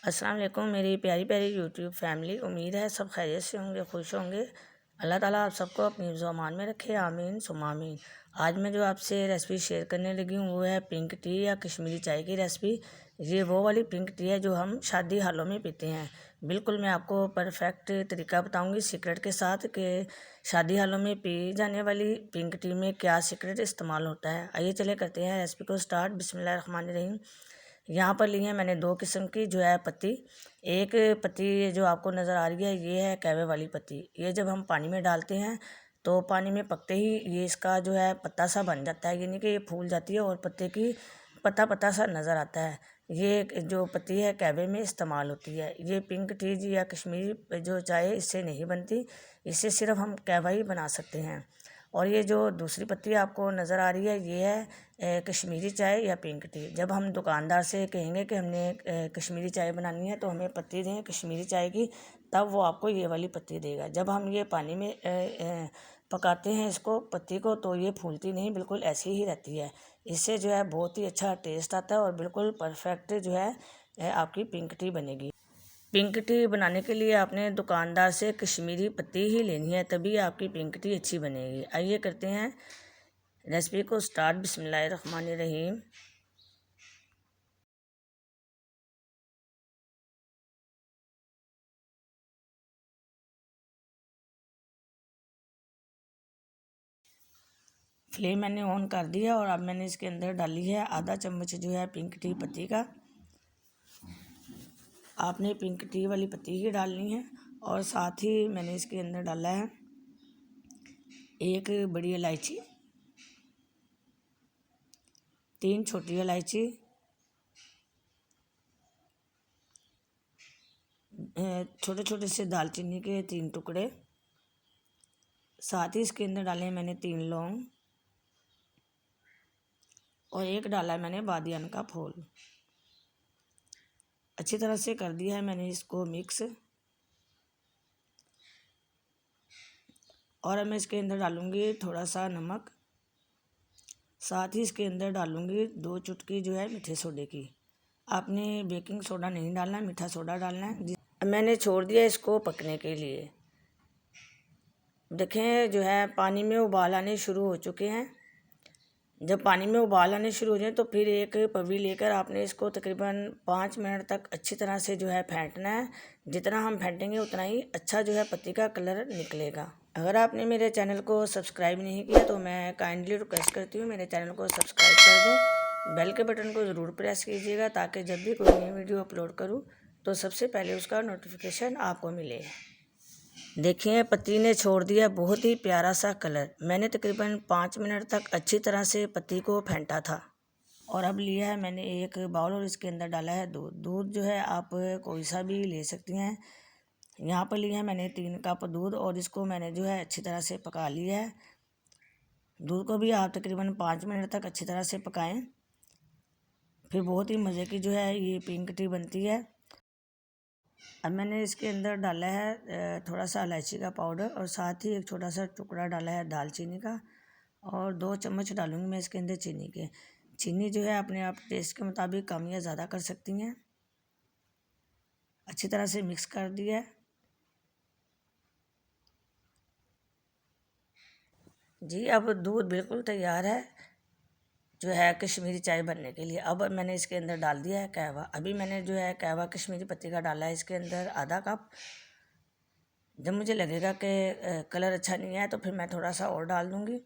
अस्सलाम वालेकुम मेरी प्यारी प्यारी यूट्यूब फैमिली। उम्मीद है सब खैरियत से होंगे, खुश होंगे। अल्लाह ताला आप सबको अपनी ज़ुबान में रखे, आमीन सुम्मा आमीन। आज मैं जो आपसे रेसिपी शेयर करने लगी हूँ वो है पिंक टी या कश्मीरी चाय की रेसिपी। ये वो वाली पिंक टी है जो हम शादी हालों में पीते हैं। बिल्कुल मैं आपको परफेक्ट तरीका बताऊँगी सीक्रेट के साथ कि शादी हालों में पी जाने वाली पिंक टी में क्या सीक्रेट इस्तेमाल होता है। आइए चले करते हैं रेसिपी को स्टार्ट। बिस्मिल्लाहिर्रहमानिर्रहीम। यहाँ पर ली है मैंने दो किस्म की जो है पत्ती। एक पत्ती जो आपको नज़र आ रही है ये है कहवे वाली पत्ती। ये जब हम पानी में डालते हैं तो पानी में पकते ही ये इसका जो है पत्ता सा बन जाता है, यानी कि ये फूल जाती है और पत्ते की पत्ता पत्ता सा नज़र आता है। ये जो पत्ती है कहवे में इस्तेमाल होती है। ये पिंक टी या कश्मीरी जो चाय है इससे नहीं बनती, इससे सिर्फ हम कहवा ही बना सकते हैं। और ये जो दूसरी पत्ती आपको नज़र आ रही है ये है कश्मीरी चाय या पिंक टी। जब हम दुकानदार से कहेंगे कि हमने कश्मीरी चाय बनानी है तो हमें पत्ती दें कश्मीरी चाय की, तब वो आपको ये वाली पत्ती देगा। जब हम ये पानी में पकाते हैं इसको पत्ती को तो ये फूलती नहीं, बिल्कुल ऐसी ही रहती है। इससे जो है बहुत ही अच्छा टेस्ट आता है और बिल्कुल परफेक्ट जो है आपकी पिंक टी बनेगी। पिंक टी बनाने के लिए आपने दुकानदार से कश्मीरी पत्ती ही लेनी है, तभी आपकी पिंक टी अच्छी बनेगी। आइए करते हैं रेसिपी को स्टार्ट। बिस्मिल्लाहिर्रहमानिर्रहीम। फ्लेम मैंने ऑन कर दिया और अब मैंने इसके अंदर डाली है आधा चम्मच जो है पिंक टी पत्ती का। आपने पिंक टी वाली पत्ती ही डालनी है और साथ ही मैंने इसके अंदर डाला है एक बड़ी इलायची, 3 छोटी इलायची, छोटे छोटे से दालचीनी के 3 टुकड़े। साथ ही इसके अंदर डाले हैं मैंने 3 लौंग और एक डाला है मैंने बादियान का फूल। अच्छी तरह से कर दिया है मैंने इसको मिक्स। और अब मैं इसके अंदर डालूँगी थोड़ा सा नमक, साथ ही इसके अंदर डालूँगी 2 चुटकी जो है मीठे सोडे की। आपने बेकिंग सोडा नहीं डालना है, मीठा सोडा डालना है। मैंने छोड़ दिया इसको पकने के लिए। देखें जो है पानी में उबाल आने शुरू हो चुके हैं। जब पानी में उबाल आने शुरू हो जाए तो फिर एक पवी लेकर आपने इसको तकरीबन 5 मिनट तक अच्छी तरह से जो है फेंटना है। जितना हम फेंटेंगे उतना ही अच्छा जो है पत्ती का कलर निकलेगा। अगर आपने मेरे चैनल को सब्सक्राइब नहीं किया तो मैं काइंडली रिक्वेस्ट करती हूँ मेरे चैनल को सब्सक्राइब कर दें। बेल के बटन को ज़रूर प्रेस कीजिएगा ताकि जब भी कोई नई वीडियो अपलोड करूँ तो सबसे पहले उसका नोटिफिकेशन आपको मिले। देखिए पत्ती ने छोड़ दिया बहुत ही प्यारा सा कलर। मैंने तकरीबन 5 मिनट तक अच्छी तरह से पत्ती को फेंटा था। और अब लिया है मैंने एक बाउल और इसके अंदर डाला है दूध। दूध जो है आप कोई सा भी ले सकती हैं। यहाँ पर लिया है मैंने 3 कप दूध और इसको मैंने जो है अच्छी तरह से पका लिया है। दूध को भी आप तकरीबन 5 मिनट तक अच्छी तरह से पकाएं, फिर बहुत ही मज़े की जो है ये पिंक टी बनती है। अब मैंने इसके अंदर डाला है थोड़ा सा इलायची का पाउडर और साथ ही एक छोटा सा टुकड़ा डाला है दालचीनी का और 2 चम्मच डालूंगी मैं इसके अंदर चीनी के। चीनी जो है अपने आप टेस्ट के मुताबिक कम या ज़्यादा कर सकती हैं। अच्छी तरह से मिक्स कर दिया है जी। अब दूध बिल्कुल तैयार है जो है कश्मीरी चाय बनने के लिए। अब मैंने इसके अंदर डाल दिया है कहवा। अभी मैंने जो है कहवा कश्मीरी पत्ती का डाला है इसके अंदर आधा कप। जब मुझे लगेगा कि कलर अच्छा नहीं है तो फिर मैं थोड़ा सा और डाल दूँगी।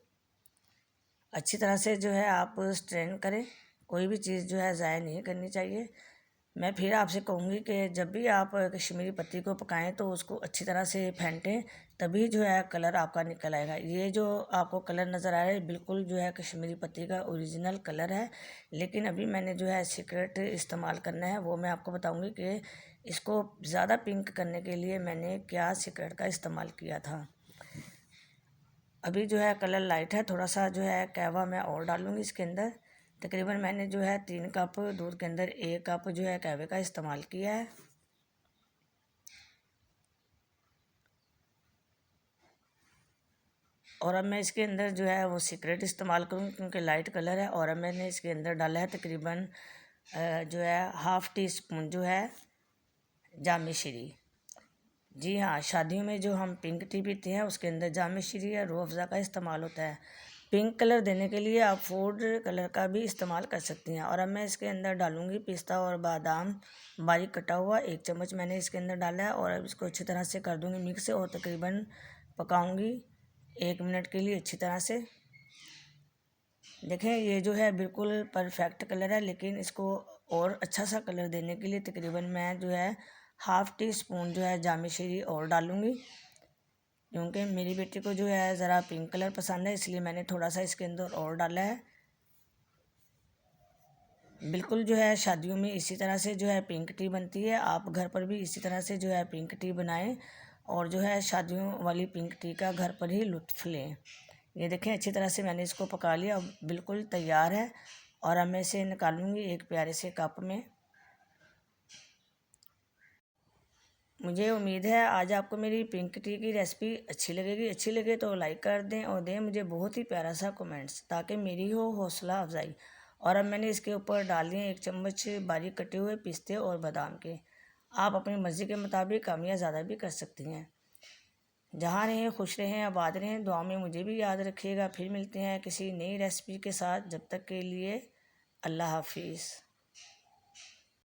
अच्छी तरह से जो है आप स्ट्रेन करें, कोई भी चीज़ जो है ज़ाया नहीं करनी चाहिए। मैं फिर आपसे कहूँगी कि जब भी आप कश्मीरी पत्ती को पकाएं तो उसको अच्छी तरह से फेंटें, तभी जो है कलर आपका निकल आएगा। ये जो आपको कलर नज़र आ रहा है बिल्कुल जो है कश्मीरी पत्ती का ओरिजिनल कलर है। लेकिन अभी मैंने जो है सीक्रेट इस्तेमाल करना है वो मैं आपको बताऊँगी कि इसको ज़्यादा पिंक करने के लिए मैंने क्या सीक्रेट का इस्तेमाल किया था। अभी जो है कलर लाइट है, थोड़ा सा जो है कहवा मैं और डालूँगी इसके अंदर। तकरीबन मैंने जो है 3 कप दूध के अंदर 1 कप जो है कहवे का इस्तेमाल किया है। और अब मैं इसके अंदर जो है वो सीक्रेट इस्तेमाल करूँ क्योंकि लाइट कलर है। और अब मैंने इसके अंदर डाला है तकरीबन जो है ½ टी स्पून जो है जामे श्री। जी हाँ, शादियों में जो हम पिंक टी पीते हैं उसके अंदर जामे श्री या रूह अफ़ज़ा का इस्तेमाल होता है। पिंक कलर देने के लिए आप फूड कलर का भी इस्तेमाल कर सकती हैं। और अब मैं इसके अंदर डालूँगी पिस्ता और बादाम बारीक कटा हुआ, 1 चम्मच मैंने इसके अंदर डाला है। और अब इसको अच्छी तरह से कर दूँगी मिक्स और तकरीबन पकाऊँगी 1 मिनट के लिए अच्छी तरह से। देखें ये जो है बिल्कुल परफेक्ट कलर है, लेकिन इसको और अच्छा सा कलर देने के लिए तकरीबन मैं जो है हाफ़ टी स्पून जो है जामे श्री और डालूँगी, क्योंकि मेरी बेटी को जो है ज़रा पिंक कलर पसंद है, इसलिए मैंने थोड़ा सा इसके अंदर और डाला है। बिल्कुल जो है शादियों में इसी तरह से जो है पिंक टी बनती है। आप घर पर भी इसी तरह से जो है पिंक टी बनाएं और जो है शादियों वाली पिंक टी का घर पर ही लुत्फ़ लें। ये देखें अच्छी तरह से मैंने इसको पका लिया, अब बिल्कुल तैयार है। और अब मैं इसे निकालूंगी एक प्यारे से कप में। मुझे उम्मीद है आज आपको मेरी पिंक टी की रेसिपी अच्छी लगेगी। अच्छी लगे तो लाइक कर दें और दें मुझे बहुत ही प्यारा सा कमेंट्स, ताकि मेरी हो हौसला अफजाई। और अब मैंने इसके ऊपर डाल दिए 1 चम्मच बारीक कटे हुए पिस्ते और बादाम के। आप अपनी मर्ज़ी के मुताबिक कम या ज़्यादा भी कर सकती हैं। जहाँ रहें खुश रहें, आबाद रहें, दुआ में मुझे भी याद रखिएगा। फिर मिलते हैं किसी नई रेसिपी के साथ। जब तक के लिए अल्लाह हाफिज़।